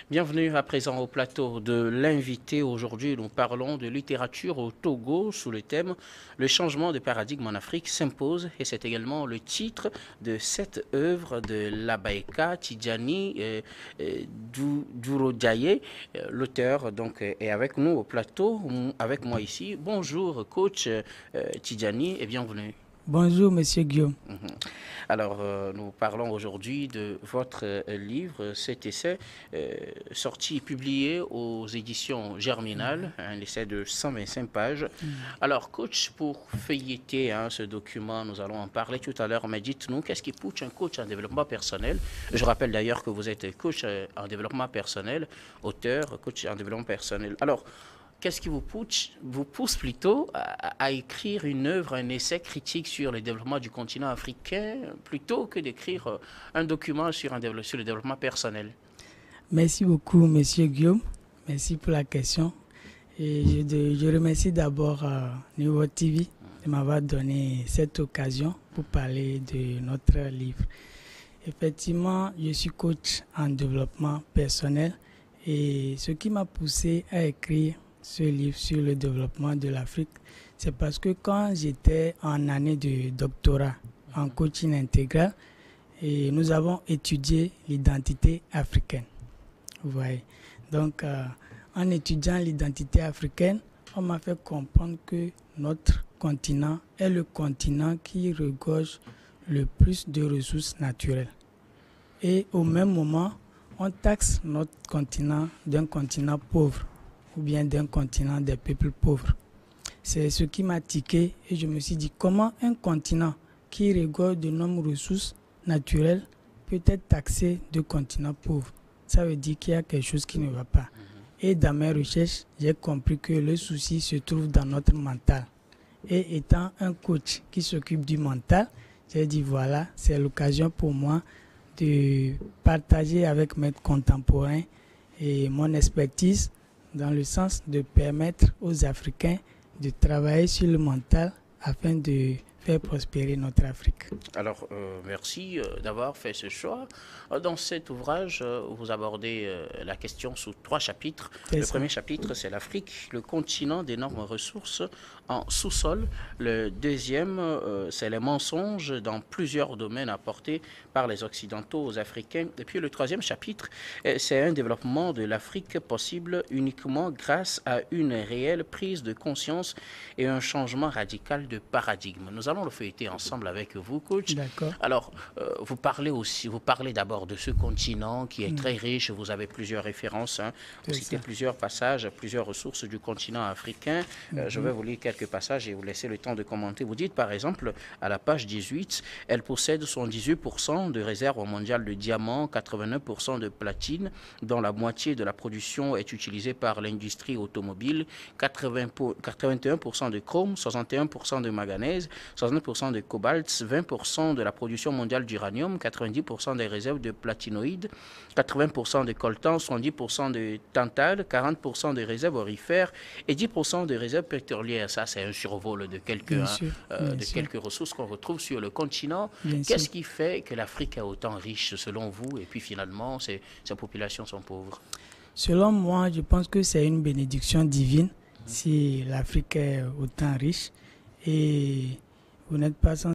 Bienvenue à présent au plateau de l'invité. Aujourd'hui, nous parlons de littérature au Togo sous le thème Le changement de paradigme en Afrique s'impose, et c'est également le titre de cette œuvre de Labaïka Tidjani Dourodjaye. L'auteur donc est avec nous au plateau, avec moi ici. Bonjour coach Tidjani et bienvenue. Bonjour, Monsieur Guillaume. Alors, nous parlons aujourd'hui de votre livre, cet essai sorti et publié aux éditions Germinal, un essai de 125 pages. Alors, coach, pour feuilleter ce document, nous allons en parler tout à l'heure, mais dites-nous, qu'est-ce qui pousse un coach en développement personnel? Je rappelle d'ailleurs que vous êtes coach en développement personnel, auteur, coach en développement personnel. Alors, qu'est-ce qui vous pousse plutôt à écrire une œuvre, un essai critique sur le développement du continent africain plutôt que d'écrire un document sur le développement personnel? Merci beaucoup, Monsieur Guillaume. Merci pour la question. Et je remercie d'abord Niveau TV de m'avoir donné cette occasion pour parler de notre livre. Effectivement, je suis coach en développement personnel et ce qui m'a poussé à écrire ce livre sur le développement de l'Afrique, c'est parce que quand j'étais en année de doctorat en coaching intégral, et nous avons étudié l'identité africaine. Vous voyez. Donc, en étudiant l'identité africaine, on m'a fait comprendre que notre continent est le continent qui regorge le plus de ressources naturelles. Et au même moment, on taxe notre continent d'un continent pauvre, ou bien d'un continent des peuples pauvres. C'est ce qui m'a tiqué et je me suis dit comment un continent qui regorge de nombreuses ressources naturelles peut être taxé de continent pauvre. Ça veut dire qu'il y a quelque chose qui ne va pas. Et dans mes recherches, j'ai compris que le souci se trouve dans notre mental. Et étant un coach qui s'occupe du mental, j'ai dit voilà, c'est l'occasion pour moi de partager avec mes contemporains et mon expertise dans le sens de permettre aux Africains de travailler sur le mental afin de faire prospérer notre Afrique. Alors, merci d'avoir fait ce choix. Dans cet ouvrage, vous abordez la question sous 3 chapitres. Le premier chapitre, c'est l'Afrique, le continent d'énormes ressources en sous-sol. Le deuxième, c'est les mensonges dans plusieurs domaines apportés par les Occidentaux aux Africains. Et puis le troisième chapitre, c'est un développement de l'Afrique possible uniquement grâce à une réelle prise de conscience et un changement radical de paradigme. Nous allons le feuilleter ensemble avec vous, coach. D'accord. Alors, vous parlez d'abord de ce continent qui est très riche. Vous avez plusieurs références, vous citez plusieurs passages, plusieurs ressources du continent africain. Je vais vous lire quelques passages et vous laisser le temps de commenter. Vous dites par exemple, à la page 18, elle possède 78% de réserves mondiales de diamants, 89% de platine, dont la moitié de la production est utilisée par l'industrie automobile, 81% de chrome, 61% de manganèse, 69% de cobalt, 20% de la production mondiale d'uranium, 90% des réserves de platinoïdes, 80% de coltan, 70% de tantale, 40% de réserves aurifères et 10% de réserves pétrolières. Ça, c'est un survol de quelques ressources qu'on retrouve sur le continent. Qu'est-ce qui fait que l'Afrique est autant riche selon vous et puis finalement, ses populations sont pauvres? Selon moi, je pense que c'est une bénédiction divine si l'Afrique est autant riche et vous n'êtes pas sans